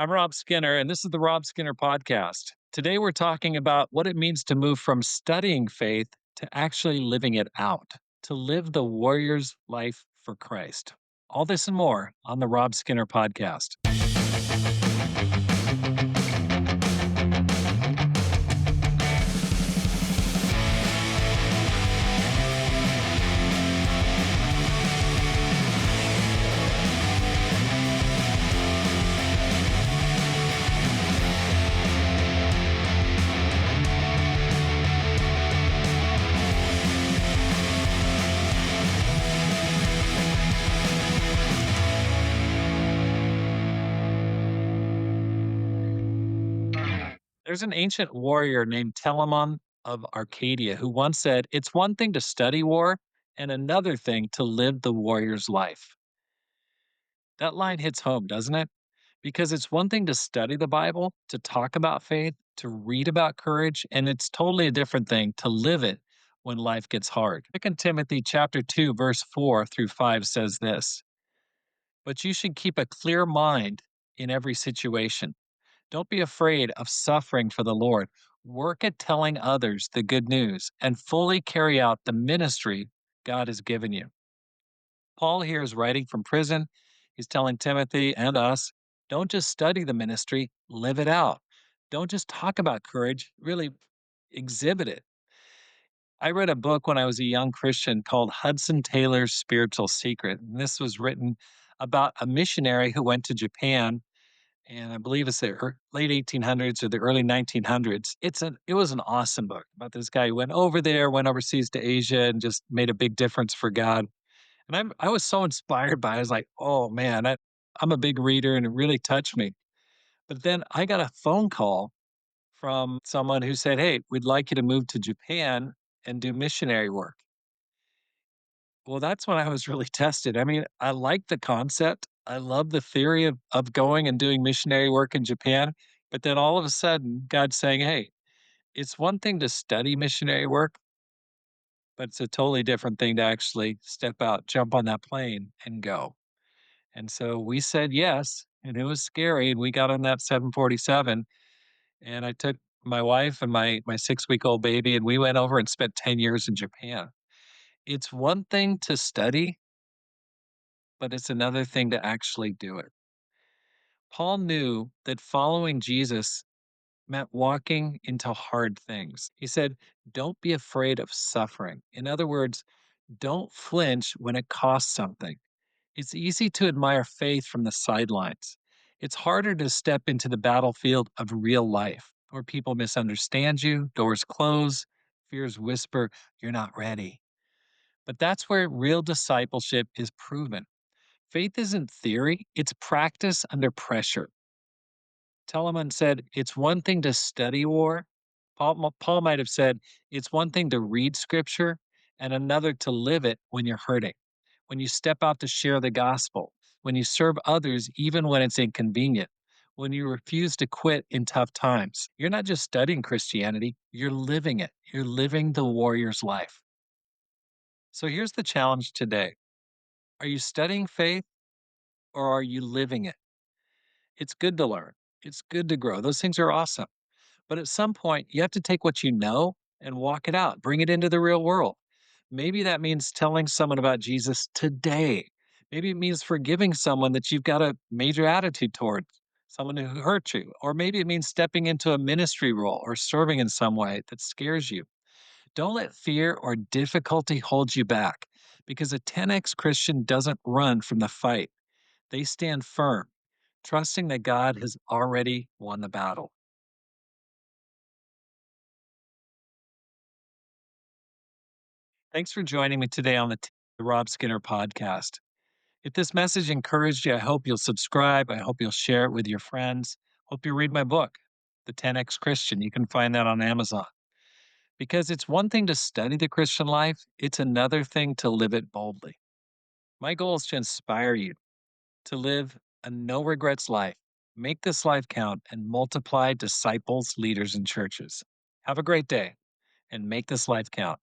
I'm Rob Skinner, and this is the Rob Skinner Podcast. Today, we're talking about what it means to move from studying faith to actually living it out, to live the warrior's life for Christ. All this and more on the Rob Skinner Podcast. There's an ancient warrior named Telamon of Arcadia who once said, "It's one thing to study war and another thing to live the warrior's life." That line hits home, doesn't it? Because it's one thing to study the Bible, to talk about faith, to read about courage, and it's totally a different thing to live it when life gets hard. 2 Timothy chapter 2 verse 4 through 5 says this, "But you should keep a clear mind in every situation. Don't be afraid of suffering for the Lord. Work at telling others the good news and fully carry out the ministry God has given you." Paul here is writing from prison. He's telling Timothy and us, don't just study the ministry, live it out. Don't just talk about courage, really exhibit it. I read a book when I was a young Christian called Hudson Taylor's Spiritual Secret. And this was written about a missionary who went to Japan, and I believe it's the late 1800s or the early 1900s. It was an awesome book about this guy who went over there, went overseas to Asia, and just made a big difference for God. And I was so inspired by it. I was like, "Oh, man, I'm a big reader," and it really touched me. But then I got a phone call from someone who said, "Hey, we'd like you to move to Japan and do missionary work." Well, that's when I was really tested. I mean, I like the concept. I love the theory of going and doing missionary work in Japan. But then all of a sudden, God's saying, "Hey, it's one thing to study missionary work, but it's a totally different thing to actually step out, jump on that plane, and go." And so we said yes, and it was scary, and we got on that 747, and I took my wife and my 6-week-old baby, and we went over and spent 10 years in Japan. It's one thing to study, but it's another thing to actually do it. Paul knew that following Jesus meant walking into hard things. He said, "Don't be afraid of suffering." In other words, don't flinch when it costs something. It's easy to admire faith from the sidelines. It's harder to step into the battlefield of real life, where people misunderstand you, doors close, fears whisper, "You're not ready." But that's where real discipleship is proven. Faith isn't theory, it's practice under pressure. Telamon said, "It's one thing to study war." Paul might have said, "It's one thing to read scripture and another to live it when you're hurting, when you step out to share the gospel, when you serve others even when it's inconvenient, when you refuse to quit in tough times. You're not just studying Christianity, you're living it. You're living the warrior's life." So here's the challenge today. Are you studying faith or are you living it? It's good to learn, it's good to grow. Those things are awesome. But at some point, you have to take what you know and walk it out, bring it into the real world. Maybe that means telling someone about Jesus today. Maybe it means forgiving someone that you've got a major attitude toward, someone who hurt you. Or maybe it means stepping into a ministry role or serving in some way that scares you. Don't let fear or difficulty hold you back because a 10x Christian doesn't run from the fight. They stand firm, trusting that God has already won the battle. Thanks for joining me today on the Rob Skinner podcast. If this message encouraged you, I hope you'll subscribe. I hope you'll share it with your friends. Hope you read my book, The 10X Christian. You can find that on Amazon. Because it's one thing to study the Christian life, it's another thing to live it boldly. My goal is to inspire you to live a no regrets life, make this life count, and multiply disciples, leaders, and churches. Have a great day and make this life count.